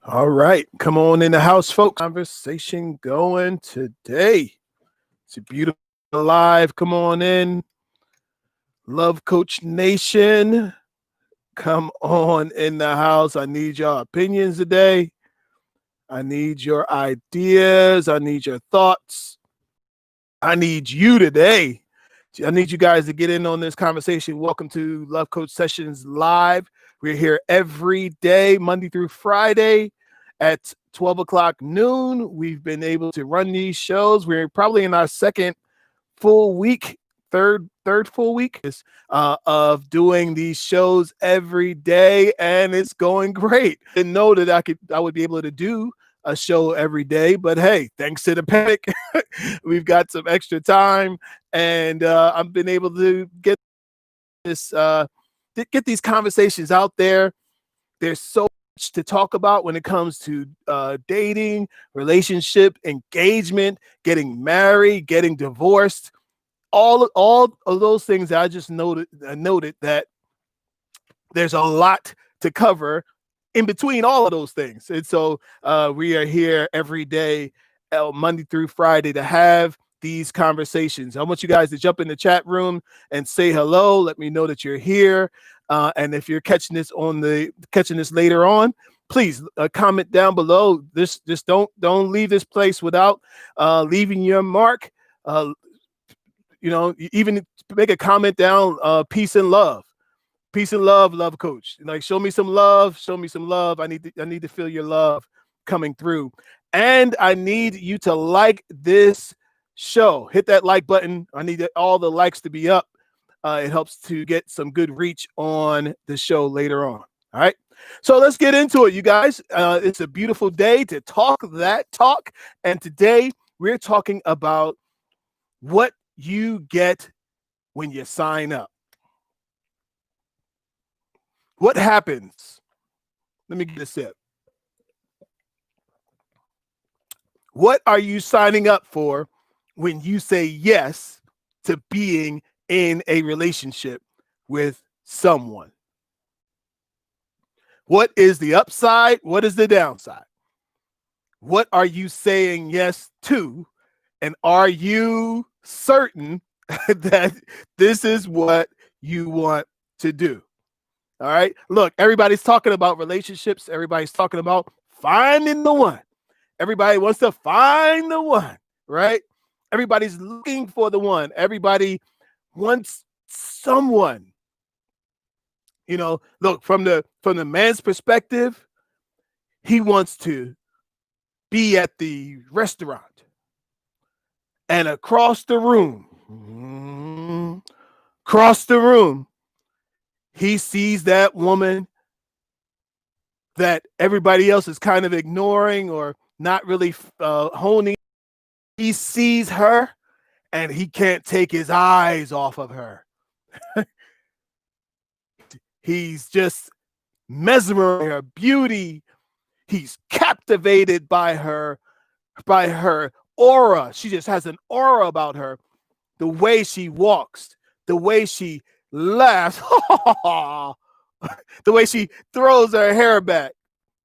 All right, come on in the house, folks. Conversation going today. It's a beautiful live. Come on in. Love Coach Nation. Come on in the house. I need your opinions today. I need your ideas. I need your thoughts. I need you today. I need you guys to get in on this conversation. Welcome to Love Coach Sessions Live. We're here every day, Monday through Friday at 12 o'clock noon. We've been able to run these shows. We're probably in our second full week, third full week of doing these shows every day, and it's going great. Didn't know that I would be able to do a show every day, but hey, thanks to the pandemic, we've got some extra time, and I've been able to get this get these conversations out there. There's so much to talk about when it comes to dating, relationship, engagement, getting married, getting divorced, all of those things that I just noted that there's a lot to cover in between all of those things. And so we are here every day, Monday through Friday, to have these conversations. I want you guys to jump in the chat room and say hello. Let me know that you're here. And if you're catching this later on, please comment down below. Just don't leave this place without leaving your mark. Even make a comment down. Peace and love. Peace and love, Love Coach. Like, show me some love. Show me some love. I need to feel your love coming through. And I need you to like this show. Hit that like button. I need all the likes to be up. It helps to get some good reach on the show later on. All right. So let's get into it, you guys. It's a beautiful day to talk that talk. And today we're talking about what you get when you sign up. What happens? Let me get a sip. What are you signing up for when you say yes to being in a relationship with someone? What is the upside? What is the downside? What are you saying yes to? And are you certain that this is what you want to do? All right. Look, everybody's talking about relationships. Everybody's talking about finding the one. Everybody wants to find the one, right? Everybody's looking for the one. Everybody wants someone. Look, from the man's perspective, he wants to be at the restaurant, and across the room, he sees that woman that everybody else is kind of ignoring or not really honing. He sees her and he can't take his eyes off of her. He's just mesmerized by her beauty. He's captivated by her aura. She just has an aura about her. The way she walks, the way she laughs, the way she throws her hair back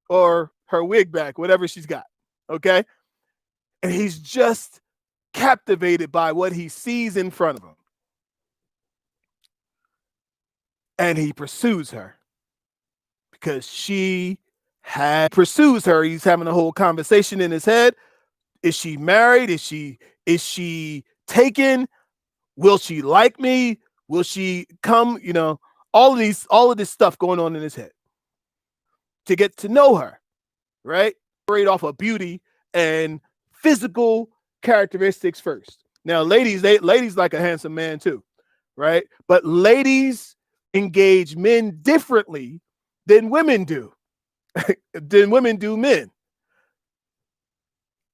or her wig back, whatever she's got. Okay. And he's just captivated by what he sees in front of him. And he pursues her because she pursues her. He's having a whole conversation in his head. Is she married? Is she taken? Will she like me? Will she come? All of this stuff going on in his head to get to know her, right? Straight off of beauty and physical characteristics first. Now, ladies like a handsome man too, right? But ladies engage men differently than women do. Men.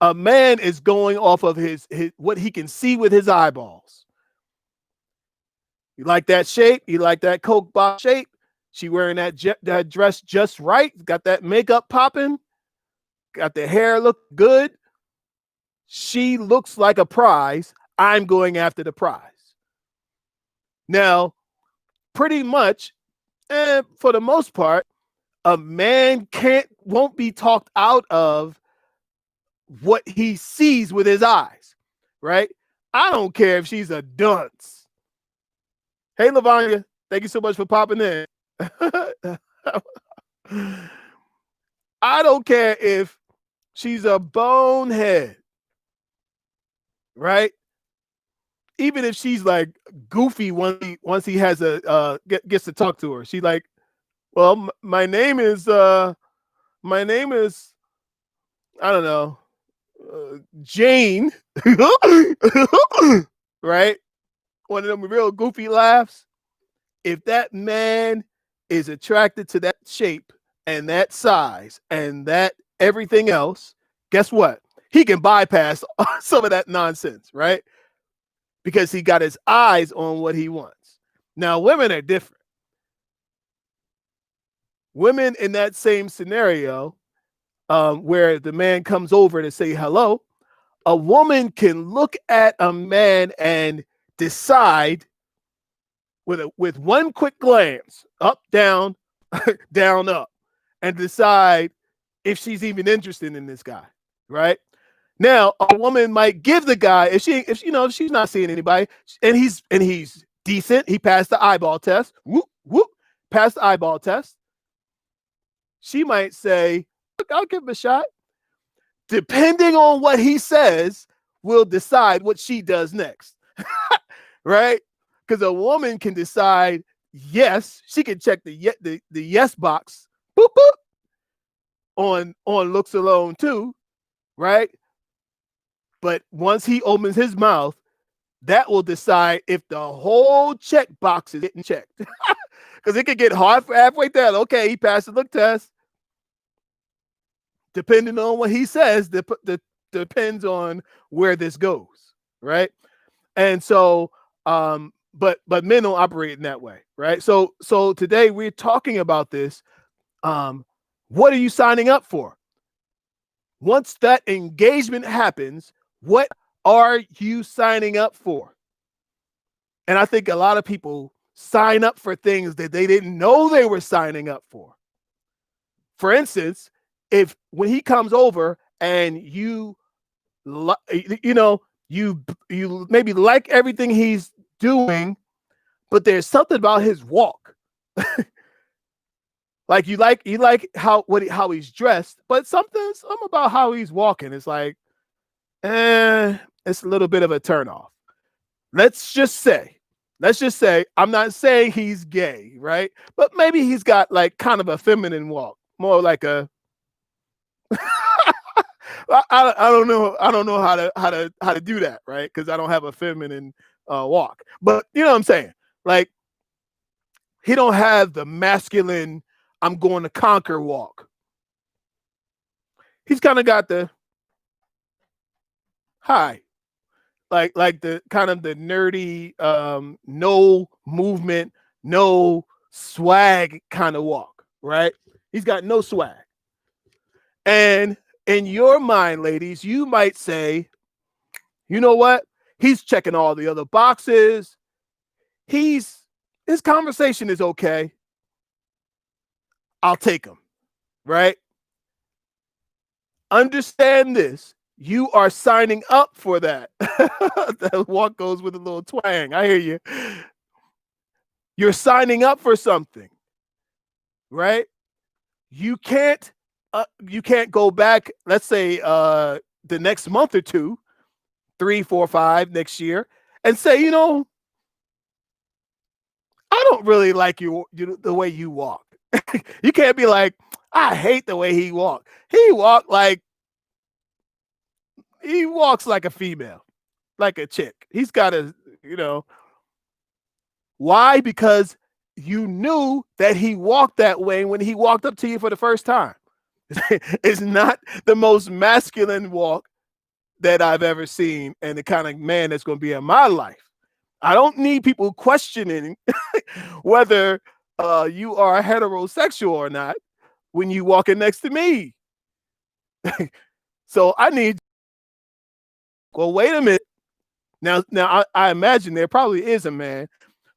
A man is going off of his what he can see with his eyeballs. You like that shape? You like that Coke box shape? She wearing that dress just right. Got that makeup popping. Got the hair look good. She looks like a prize. I'm going after the prize. Now, pretty much, for the most part, a man can't won't be talked out of what he sees with his eyes, right? I don't care if she's a dunce. Hey, Lavanya, thank you so much for popping in. I don't care if she's a bonehead, right? Even if she's like goofy once he has gets to talk to her, she's like, well, my name is I don't know, Jane, right? One of them real goofy laughs. If that man is attracted to that shape and that size and that everything else, guess what? He can bypass some of that nonsense, right? Because he got his eyes on what he wants. Now, women are different. Women in that same scenario, where the man comes over to say hello, a woman can look at a man and decide with one quick glance, up, down, down, up, and decide if she's even interested in this guy, right? Now, a woman might give the guy, if she's not seeing anybody, and he's decent, he passed the eyeball test, whoop, whoop, passed the eyeball test. She might say, look, I'll give him a shot. Depending on what he says, will decide what she does next, right? Because a woman can decide yes, she can check the yes box, boop boop, on looks alone too, right? But once he opens his mouth, that will decide if the whole check box is getting checked. Because it could get hard for halfway down. Okay, he passed the look test. Depending on what he says, depends on where this goes, right? And so, but men don't operate in that way, right? So today we're talking about this. What are you signing up for? Once that engagement happens, what are you signing up for? And I think a lot of people sign up for things that they didn't know they were signing up for. For instance, if when he comes over and you maybe like everything he's doing, but there's something about his walk. Like you like how he's dressed, but something about how he's walking is like, it's a little bit of a turnoff. Let's just say, I'm not saying he's gay, right? But maybe he's got like kind of a feminine walk, more like a I don't know how to do that, right? Because I don't have a feminine walk. But you know what I'm saying? Like, he don't have the masculine I'm going to conquer walk. He's kind of got the hi, like the kind of the nerdy, no movement, no swag kind of walk, right? He's got no swag. And in your mind, ladies, you might say, you know what? He's checking all the other boxes. His conversation is okay. I'll take him, right? Understand this. You are signing up for that. That walk goes with a little twang. I hear you. You're signing up for something, right? You can't go back, let's say the next month or two, 3, 4, 5 next year, and say, I don't really like you the way you walk. You can't be like, I hate the way he walked. He walks like a female, like a chick. He's got a, why? Because you knew that he walked that way when he walked up to you for the first time. It's not the most masculine walk that I've ever seen and the kind of man that's going to be in my life. I don't need people questioning whether you are heterosexual or not when you walking next to me. So I need, well, wait a minute. Now I imagine there probably is a man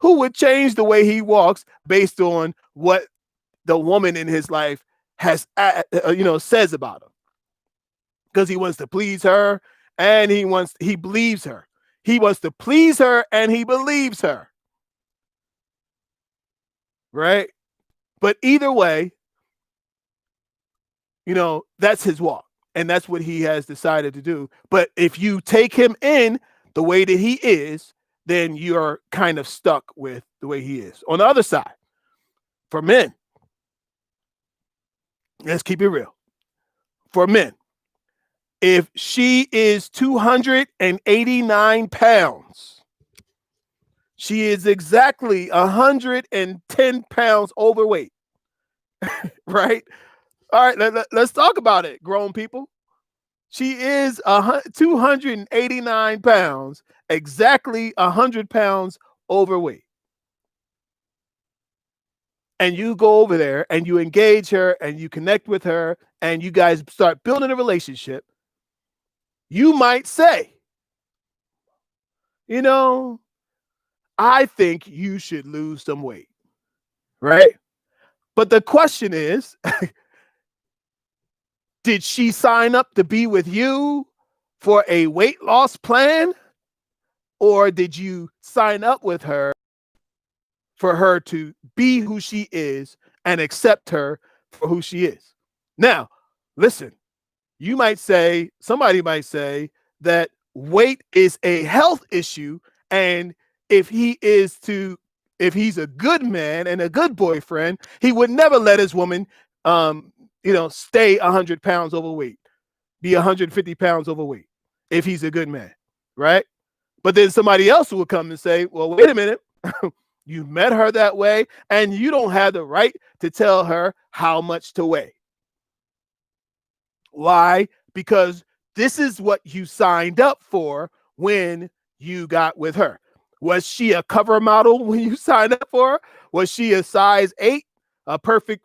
who would change the way he walks based on what the woman in his life has says about him, because he wants to please her and he believes her. He wants to please her and he believes her. Right? But either way, that's his walk. And that's what he has decided to do. But if you take him in the way that he is, then you're kind of stuck with the way he is. On the other side, for men, let's keep it real. For men, if she is 289 pounds, she is exactly 110 pounds overweight. Right? All right, let's talk about it, grown people. She is 289 pounds, exactly 100 pounds overweight. And you go over there and you engage her and you connect with her and you guys start building a relationship. You might say, I think you should lose some weight, right? But the question is, did she sign up to be with you for a weight loss plan? Or did you sign up with her for her to be who she is and accept her for who she is? Now, listen, somebody might say that weight is a health issue. And if he's a good man and a good boyfriend, he would never let his woman, stay 100 pounds overweight, be 150 pounds overweight, if he's a good man, right? But then somebody else will come and say, well, wait a minute. You met her that way, and you don't have the right to tell her how much to weigh. Why? Because this is what you signed up for when you got with her. Was she a cover model when you signed up for her? Was she a size 8?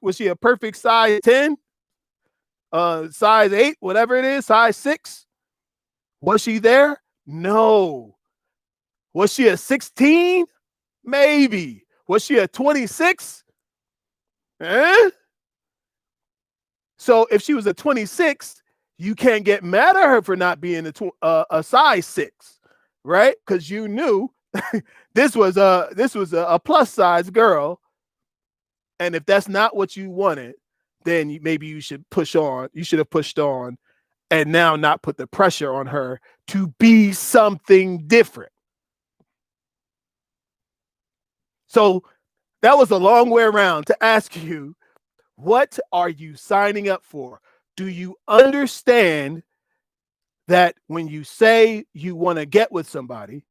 Was she a perfect size 10? Size 8, whatever it is, size 6? Was she there? No. Was she a 16? Maybe. Was she a 26? So if she was a 26, you can't get mad at her for not being a size 6, right? Because you knew this was a plus size girl, and if that's not what you wanted, then maybe you should push on. You should have pushed on, and now not put the pressure on her to be something different. So that was a long way around to ask you, what are you signing up for? Do you understand that when you say you want to get with somebody,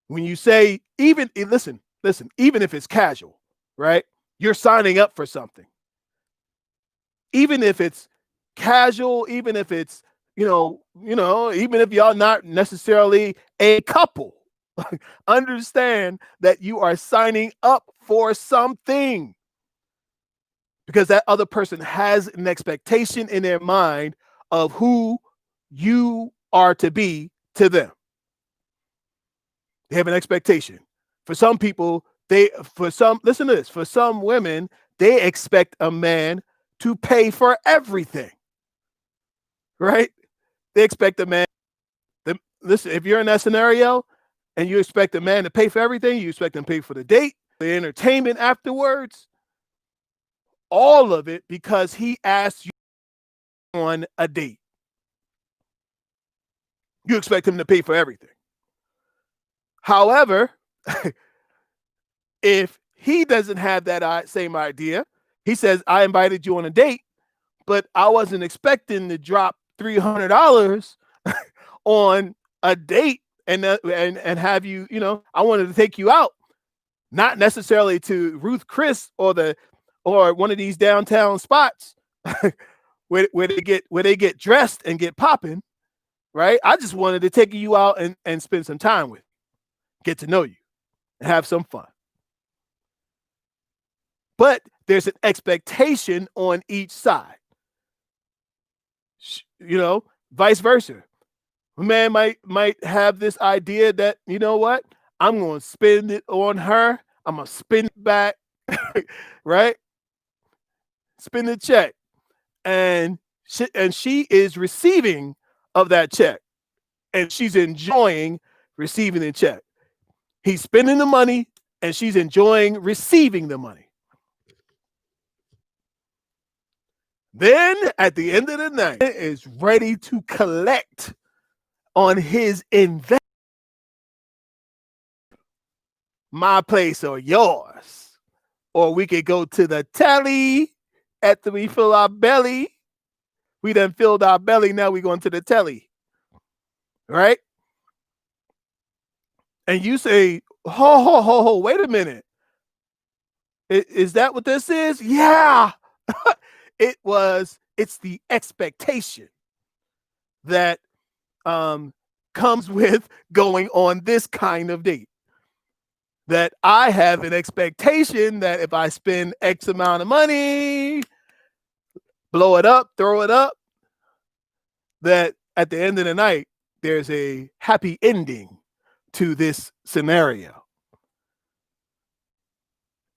when you say, even if it's casual, right? You're signing up for something. Even if it's casual, even if it's, even if y'all not necessarily a couple, understand that you are signing up for something, because that other person has an expectation in their mind of who you are to be to them. They have an expectation. For some people, listen to this, for some women, they expect a man to pay for everything, right? They expect a man, listen, if you're in that scenario and you expect a man to pay for everything, you expect him to pay for the date, the entertainment afterwards, all of it, because he asked you on a date. You expect him to pay for everything. However, if he doesn't have that same idea, he says, I invited you on a date, but I wasn't expecting to drop $300 on a date and have you, I wanted to take you out, not necessarily to Ruth Chris or one of these downtown spots where they get dressed and get popping, right? I just wanted to take you out and spend some time with you, get to know you, and have some fun. But there's an expectation on each side, vice versa. A man might have this idea that, you know what, I'm going to spend it on her. I'm going to spend it back, right? spend the check, and she is receiving of that check, and she's enjoying receiving the check. He's spending the money, and she's enjoying receiving the money. Then at the end of the night, is ready to collect on his investment. My place or yours. Or we could go to the telly after we fill our belly. We done filled our belly, now we going to the telly. Right? And you say, ho, wait a minute. Is that what this is? Yeah. It's the expectation that comes with going on this kind of date. That I have an expectation that if I spend X amount of money, blow it up, throw it up, that at the end of the night, there's a happy ending to this scenario.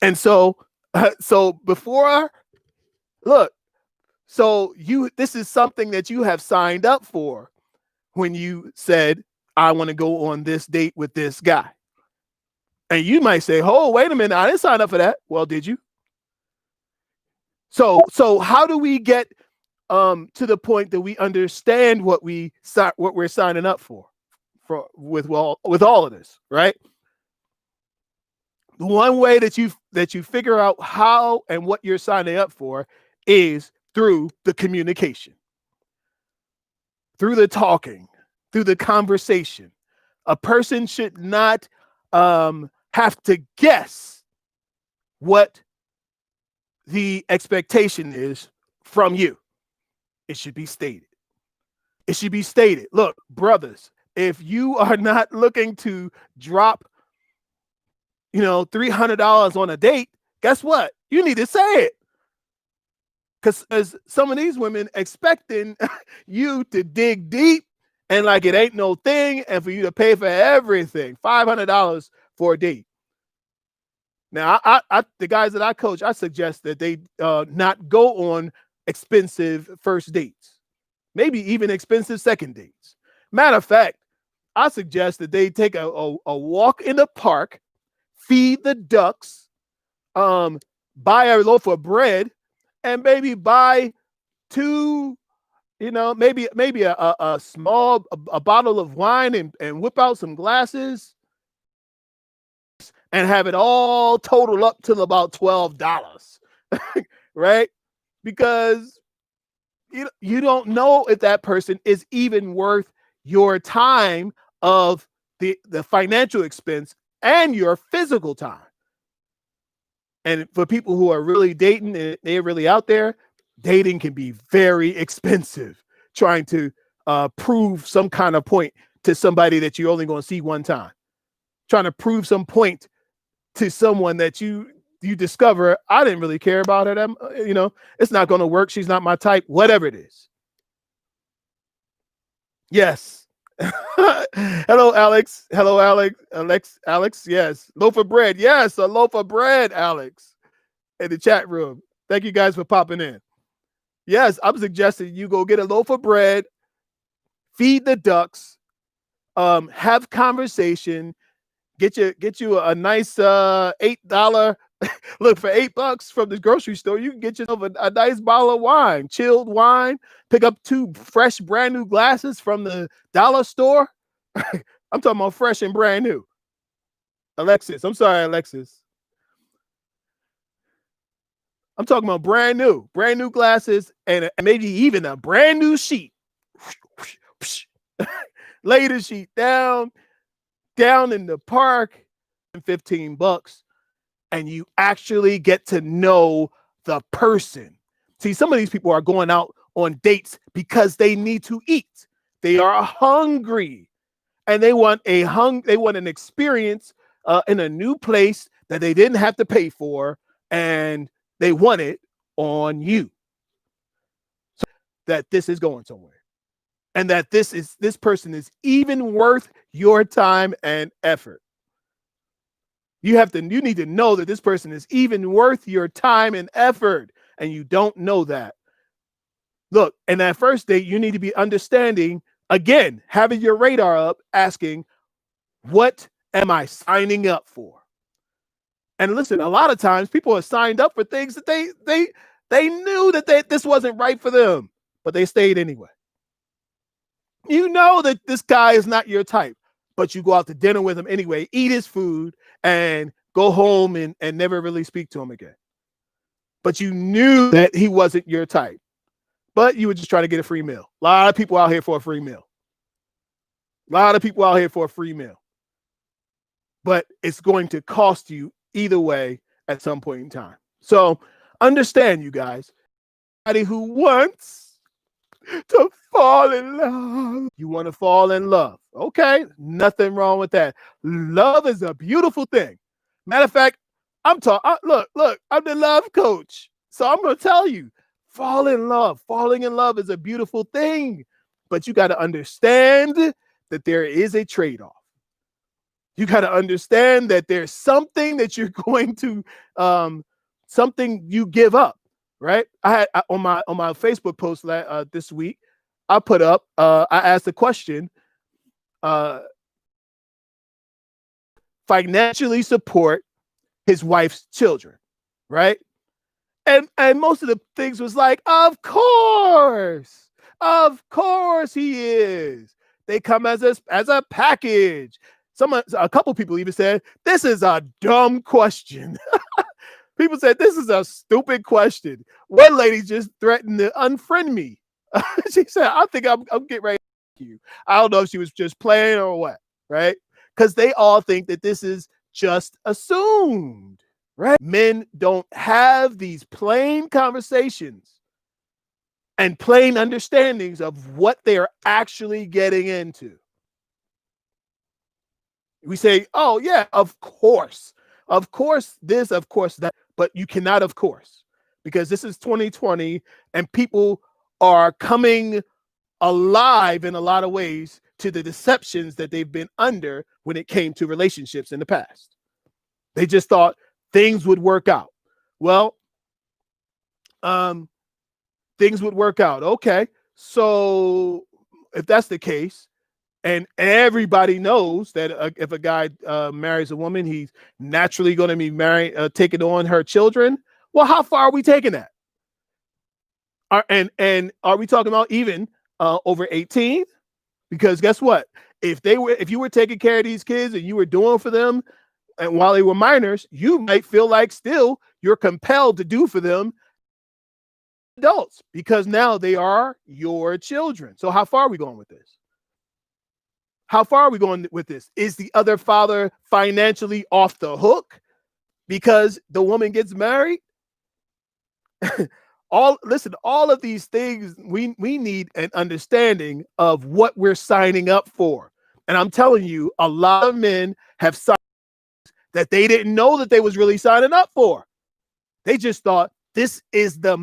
And so before, look, so this is something that you have signed up for when you said, I want to go on this date with this guy. And you might say, oh, wait a minute, I didn't sign up for that. Well, did you? So how do we get to the point that we understand what we're signing up for with all of this, right? The one way that you figure out how and what you're signing up for is through the communication, through the talking, through the conversation. A person should not have to guess what the expectation is from you. It should be stated. It should be stated. Look, brothers, if you are not looking to drop, $300 on a date, guess what? You need to say it. Because some of these women expecting you to dig deep and like it ain't no thing, and for you to pay for everything, $500 for a date. Now, I the guys that I coach, I suggest that they not go on expensive first dates, maybe even expensive second dates. Matter of fact, I suggest that they take a walk in the park, feed the ducks, buy a loaf of bread, and maybe buy two, maybe a small bottle of wine and whip out some glasses and have it all total up to about $12, right? Because you don't know if that person is even worth your time of the financial expense and your physical time. And for people who are really dating and they're really out there, dating can be very expensive. Trying to prove some kind of point to somebody that you're only going to see one time. Trying to prove some point to someone that you discover, I didn't really care about her. It's not going to work. She's not my type, whatever it is. Yes. Hello, Alex. Hello, Alex. Alex. Yes. Loaf of bread. Yes. A loaf of bread, Alex, in the chat room. Thank you guys for popping in. Yes. I'm suggesting you go get a loaf of bread, feed the ducks, have conversation, get you a nice $8. Look, for $8 from the grocery store, you can get yourself a nice bottle of wine, chilled wine. Pick up 2 fresh, brand new glasses from the dollar store. I'm talking about fresh and brand new. Alexis, I'm sorry, Alexis. I'm talking about brand new glasses, and maybe even a brand new sheet. Lay the sheet down in the park, $15. And you actually get to know the person. See, some of these people are going out on dates because they need to eat. They are hungry, and they want an experience in a new place that they didn't have to pay for, and they want it on you. So that this is going somewhere, and that this person is even worth your time and effort. You need to know that this person is even worth your time and effort, and you don't know that, look, in that first date, you need to be understanding, again, having your radar up, asking, what am I signing up for? And listen, a lot of times people are signed up for things that they knew that this wasn't right for them, but they stayed anyway. You know that this guy is not your type, but you go out to dinner with him anyway, eat his food, and go home and never really speak to him again. But you knew that he wasn't your type, but you were just trying to get a free meal. A lot of people out here for a free meal. A lot of people out here for a free meal. But it's going to cost you either way at some point in time. So understand, you guys, anybody who wants to fall in love, you want to fall in love. Okay, nothing wrong with that. Love is a beautiful thing. Matter of fact, I'm talking, look, I'm the love coach. So I'm going to tell you, fall in love. Falling in love is a beautiful thing, but you got to understand that there is a trade-off. You got to understand that there's something that you're going to, something you give up, right? I on my Facebook post this week, I put up, I asked the question, financially support his wife's children, right? And most of the things was like, of course he is. They come as a package. A couple people even said, this is a dumb question. People said, this is a stupid question. One lady just threatened to unfriend me. She said, I think I'm getting ready to you. I don't know if she was just playing or what, right? Because they all think that this is just assumed, right? Men don't have these plain conversations and plain understandings of what they are actually getting into. We say, oh, yeah, of course this, of course that, but you cannot, of course, because this is 2020 and people are coming alive in a lot of ways to the deceptions that they've been under when it came to relationships in the past. They just thought things would work out. Well, things would work out. Okay, so if that's the case, and everybody knows that if a guy marries a woman, he's naturally going to be taking on her children. Well, how far are we taking that? And are we talking about even over 18? Because guess what? If you were taking care of these kids and you were doing for them, and while they were minors, you might feel like still you're compelled to do for them adults because now they are your children. So how far are we going with this? How far are we going with this? Is the other father financially off the hook because the woman gets married? All of these things, we need an understanding of what we're signing up for. And I'm telling you, a lot of men have signed that they didn't know that they was really signing up for. They just thought this is the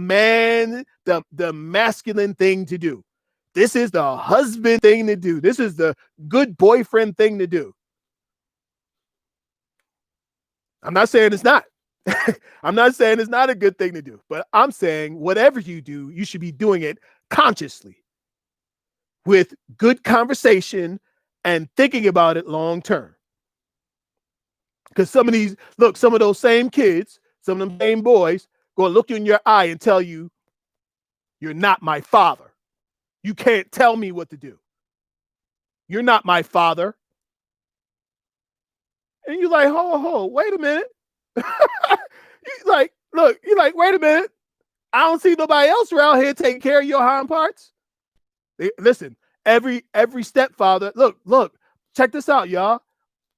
masculine thing to do. This is the husband thing to do. This is the good boyfriend thing to do. I'm not saying it's not. I'm not saying it's not a good thing to do, but I'm saying whatever you do, you should be doing it consciously with good conversation and thinking about it long term. Because some of those same kids, some of them same boys, go look you in your eye and tell you, you're not my father. You can't tell me what to do. You're not my father. And you're like, wait a minute. You're like, wait a minute. I don't see nobody else around here taking care of your hind parts. Listen, every stepfather, look, check this out, y'all.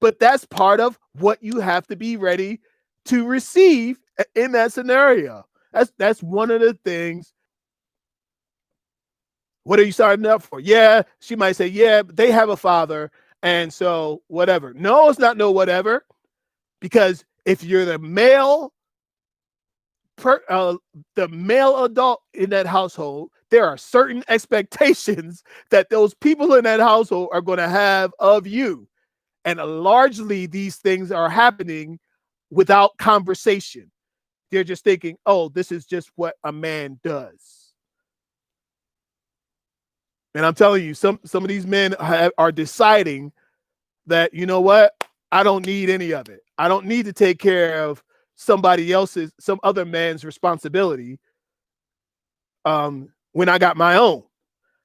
But that's part of what you have to be ready to receive in that scenario. That's one of the things. What are you signing up for? Yeah, she might say, yeah, but they have a father, and so whatever. No, it's not no whatever, because if you're the male adult in that household, there are certain expectations that those people in that household are going to have of you. And largely these things are happening without conversation. They're just thinking, oh, this is just what a man does. And I'm telling you, some of these men are deciding that, you know what, I don't need any of it. I don't need to take care of somebody else's, some other man's responsibility when I got my own.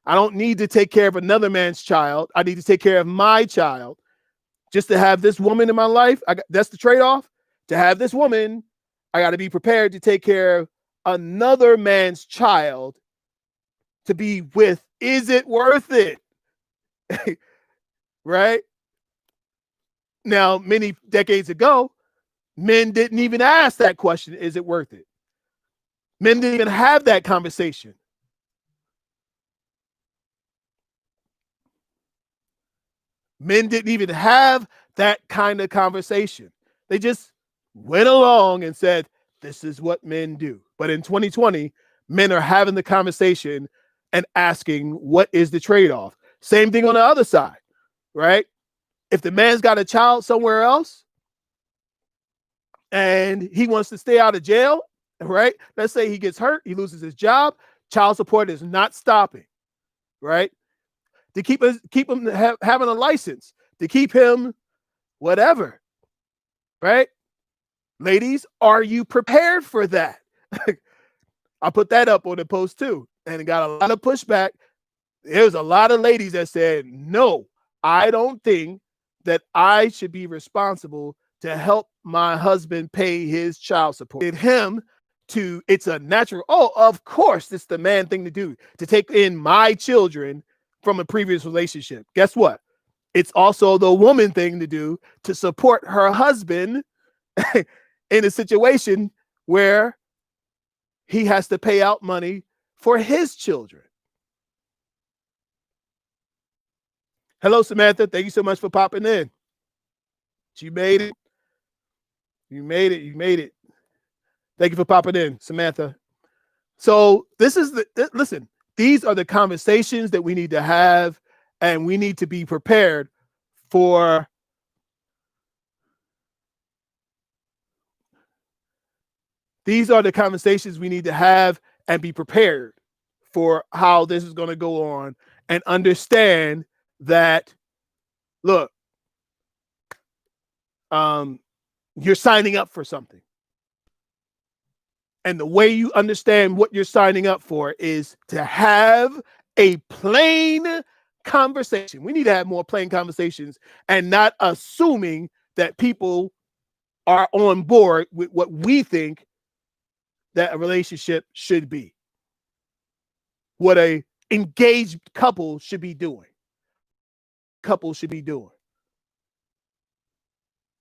I don't need to take care of another man's child. I need to take care of my child. Just to have this woman in my life, that's the trade-off. To have this woman, I got to be prepared to take care of another man's child to be with. Is it worth it? Right? Now, many decades ago, men didn't even ask that question, is it worth it? Men didn't even have that conversation. Men didn't even have that kind of conversation. They just went along and said, this is what men do. But in 2020, men are having the conversation and asking, what is the trade-off? Same thing on the other side, right? If the man's got a child somewhere else and he wants to stay out of jail, right? Let's say he gets hurt, he loses his job, child support is not stopping, right? To keep him having a license, to keep him whatever, right? Ladies, are you prepared for that? I put that up on the post too, and it got a lot of pushback. There's a lot of ladies that said, no, I don't think that I should be responsible to help my husband pay his child support. It's a natural, oh, of course, it's the man thing to do, to take in my children from a previous relationship. Guess what? It's also the woman thing to do to support her husband in a situation where he has to pay out money for his children. Hello, Samantha. Thank you so much for popping in. You made it. You made it. You made it. Thank you for popping in, Samantha. So listen, these are the conversations that we need to have, and we need to be prepared for these are the conversations we need to have and be prepared for how this is going to go on, and understand that, look, you're signing up for something. And the way you understand what you're signing up for is to have a plain conversation. We need to have more plain conversations, and not assuming that people are on board with what we think that a relationship should be, what a engaged couple should be doing.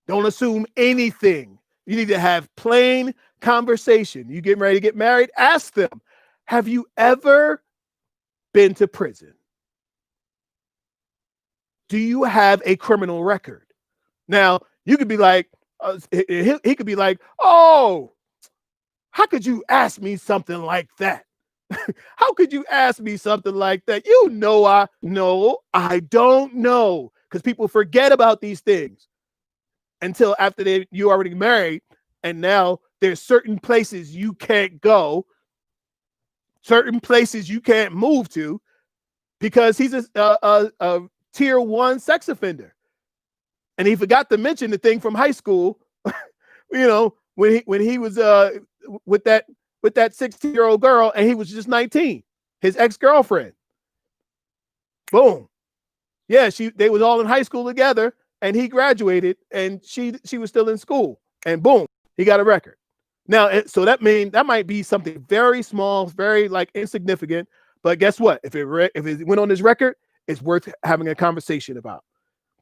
Don't assume anything. You need to have plain conversation. You getting ready to get married? Ask them, have you ever been to prison? Do you have a criminal record? Now, you could be like, he could be like, oh, how could you ask me something like that? How could you ask me something like that? You know, I don't know, because people forget about these things until after you already married, and now there's certain places you can't go, certain places you can't move to, because he's a tier 1 sex offender, and he forgot to mention the thing from high school. You know, when he was with that 16-year-old girl, and he was just 19, his ex-girlfriend. Boom. Yeah, they was all in high school together, and he graduated, and she was still in school, and boom, he got a record. Now, so that might be something very small, very like insignificant, but guess what? If it went on his record, it's worth having a conversation about.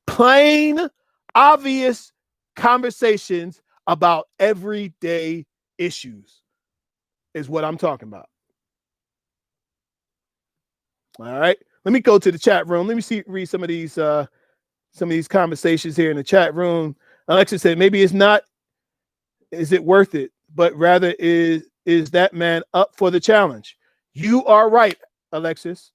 Plain, obvious conversations about everyday issues is what I'm talking about. All right, let me go to the chat room. Let me read some of these conversations here in the chat room. Alexa said, maybe it's not, is it worth it? But rather, is that man up for the challenge? You are right, Alexis.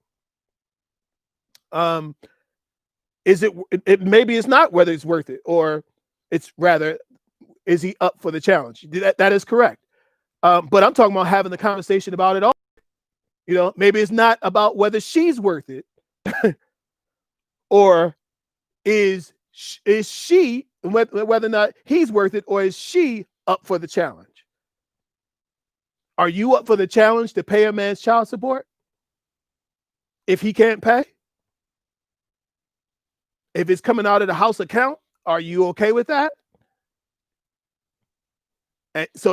Is it maybe it's not whether it's worth it, or it's rather, is he up for the challenge? That is correct. But I'm talking about having the conversation about it all. Maybe it's not about whether she's worth it or is she, whether or not he's worth it, or is she up for the challenge? Are you up for the challenge to pay a man's child support if he can't pay? If it's coming out of the house account, are you okay with that?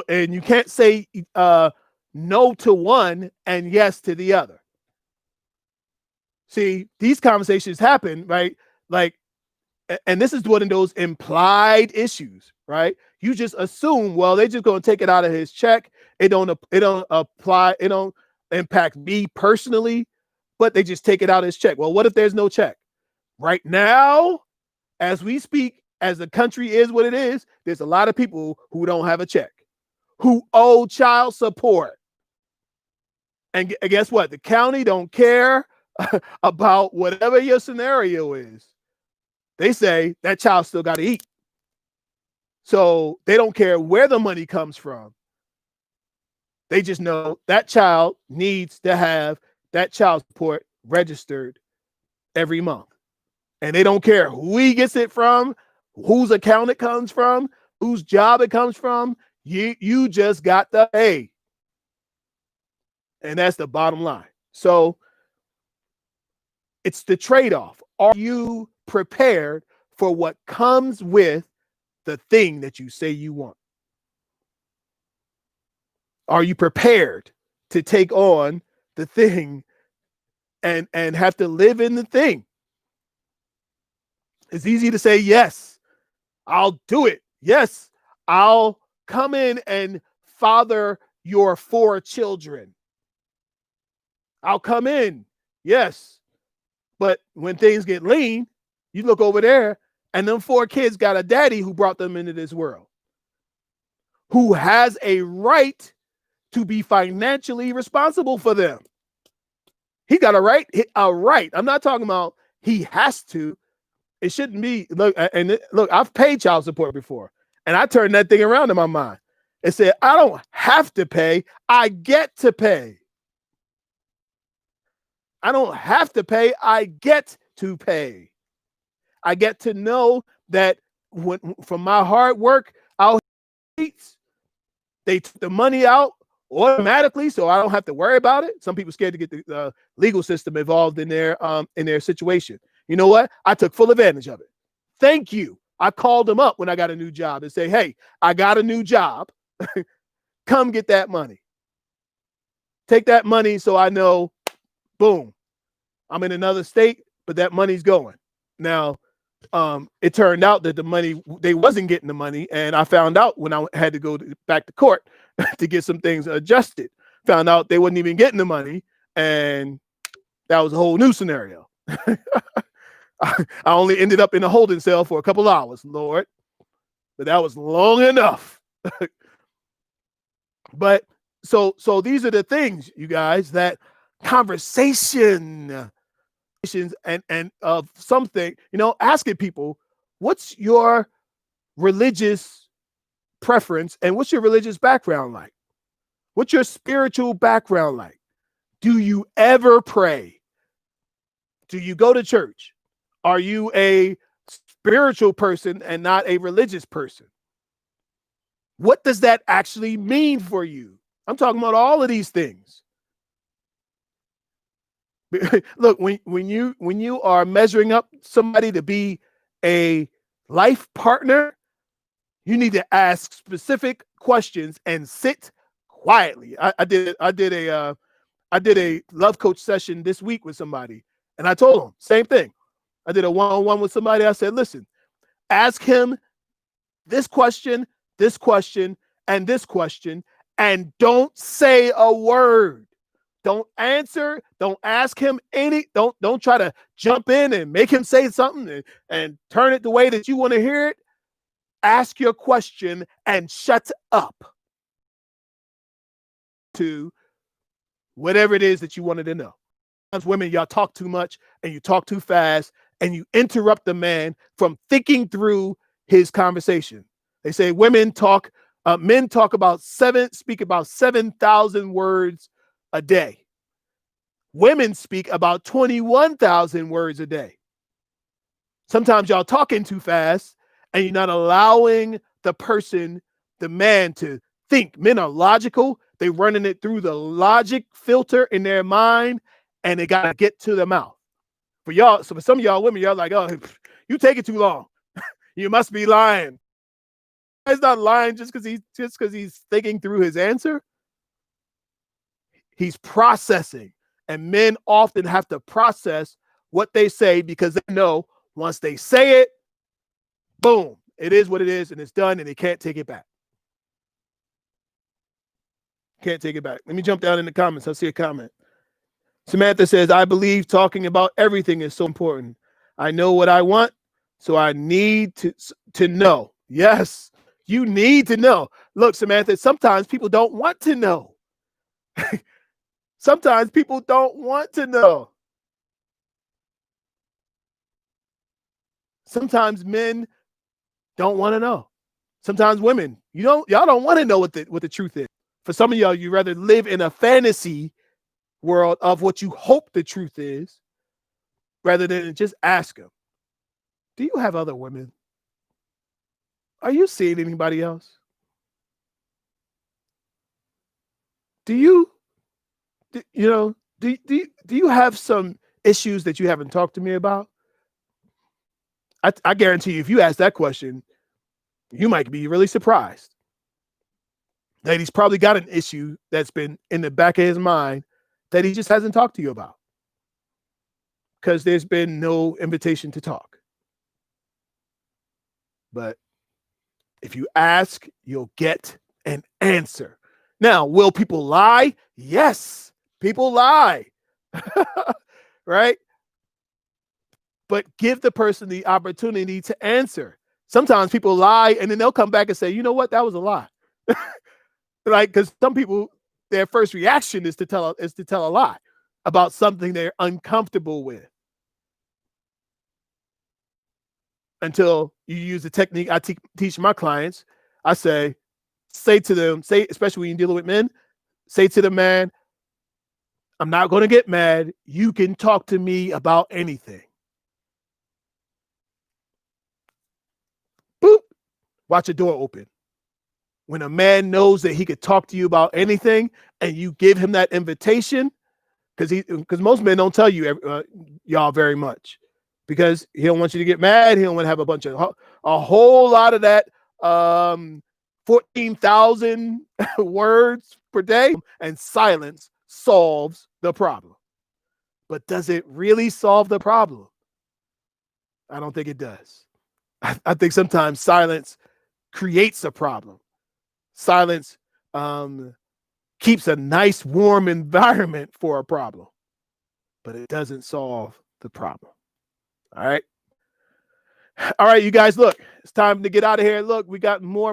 And you can't say no to one and yes to the other. See, these conversations happen, right? Like, and this is one of those implied issues, right? You just assume, well, they're just going to take it out of his check. It don't apply. It don't impact me personally, but they just take it out of his check. Well, what if there's no check? Right now, as we speak, as the country is what it is, there's a lot of people who don't have a check, who owe child support. And guess what? The county don't care about whatever your scenario is. They say that child still got to eat. So they don't care where the money comes from. They just know that child needs to have that child support registered every month. And they don't care who he gets it from, whose account it comes from, whose job it comes from. You just got the pay. And that's the bottom line. So it's the trade-off. Are you prepared for what comes with the thing that you say you want? Are you prepared to take on the thing and have to live in the thing? It's easy to say, yes, I'll do it. Yes, I'll come in and father your 4 children. I'll come in. Yes. But when things get lean, you look over there and them 4 kids got a daddy who brought them into this world, who has a right to be financially responsible for them. He got a right. I'm not talking about he has to. It shouldn't be. Look, I've paid child support before, and I turned that thing around in my mind. It said, I don't have to pay. I get to pay. I don't have to pay. I get to pay. I get to know that from my hard work, they took the money out automatically, so I don't have to worry about it. Some people scared to get the legal system involved in their situation. You know what? I took full advantage of it. Thank you. I called them up when I got a new job and say, hey, I got a new job. Come get that money. Take that money so I know, boom, I'm in another state, but that money's going. Now, it turned out that they wasn't getting the money. And I found out when I had to go back to court to get some things adjusted, found out they wasn't even getting the money. And that was a whole new scenario. I only ended up in a holding cell for a couple hours, Lord, but that was long enough. But so these are the things, you guys, that conversation and of something, asking people, what's your religious preference and what's your religious background like? What's your spiritual background like? Do you ever pray? Do you go to church? Are you a spiritual person and not a religious person? What does that actually mean for you? I'm talking about all of these things. Look, when you are measuring up somebody to be a life partner, you need to ask specific questions and sit quietly. I did a love coach session this week with somebody, and I told them same thing. I did a one-on-one with somebody. I said, listen, ask him this question, and this question, and don't say a word. Don't answer. Don't ask him don't try to jump in and make him say something and turn it the way that you want to hear it. Ask your question and shut up to whatever it is that you wanted to know. Sometimes women, y'all talk too much and you talk too fast and you interrupt the man from thinking through his conversation. They say women talk Men speak about 7,000 words a day. Women speak about 21,000 words a day. Sometimes y'all talking too fast and you're not allowing the man, to think. Men are logical. They running it through the logic filter in their mind, and they got to get to the mouth. For y'all, so for some of y'all women, y'all like, oh, you take it too long. You must be lying. He's not lying just because he's thinking through his answer. He's processing, and men often have to process what they say because they know once they say it, boom, it is what it is, and it's done, and they can't take it back. Can't take it back. Let me jump down in the comments. I see a comment. Samantha says, I believe talking about everything is so important. I know what I want, so I need to know. Yes, you need to know. Look, Samantha, sometimes people don't want to know. Sometimes people don't want to know. Sometimes men don't want to know. Sometimes women, y'all don't want to know what the truth is. For some of y'all, you rather live in a fantasy world of what you hope the truth is rather than just ask them, do you have other women? Are you seeing anybody else? Do you have some issues that you haven't talked to me about? I guarantee you, if you ask that question, you might be really surprised that he's probably got an issue that's been in the back of his mind that he just hasn't talked to you about because there's been no invitation to talk. But if you ask, you'll get an answer. Now, will people lie? Yes, people lie. Right? But give the person the opportunity to answer. Sometimes people lie and then they'll come back and say, you know what, that was a lie. Like, because some people, their first reaction is to tell a lie about something they're uncomfortable with. Until you use the technique I teach my clients, I say to them, especially when you're dealing with men, say to the man, I'm not going to get mad. You can talk to me about anything. Boop. Watch a door open. When a man knows that he could talk to you about anything and you give him that invitation, because most men don't tell you y'all very much because he don't want you to get mad. He don't want to have a whole lot of that 14,000 words per day, and silence solves the problem. But does it really solve the problem? I don't think it does. I think sometimes silence creates a problem. Silence keeps a nice, warm environment for a problem, but it doesn't solve the problem. All right. All right, you guys, look, it's time to get out of here. Look, we got more.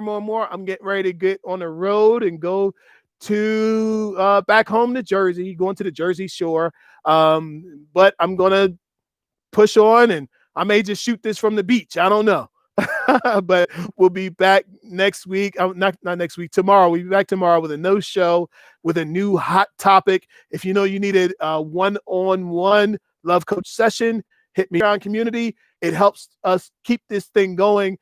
I'm getting ready to get on the road and go to back home to Jersey, going to the Jersey Shore. But I'm going to push on, and I may just shoot this from the beach. I don't know. But we'll be back next week. Not next week, tomorrow. We'll be back tomorrow with a no show, with a new hot topic. If you know you needed a one-on-one love coach session, hit me on community. It helps us keep this thing going.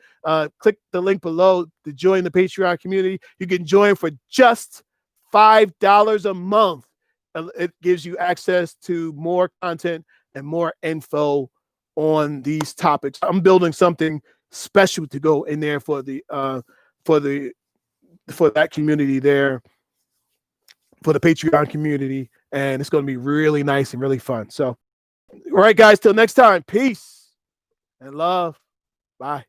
Click the link below to join the Patreon community. You can join for just $5 a month. It gives you access to more content and more info on these topics. I'm building something special to go in there for that community there, for the Patreon community, and it's going to be really nice and really fun. So, all right, guys, till next time, peace and love. Bye.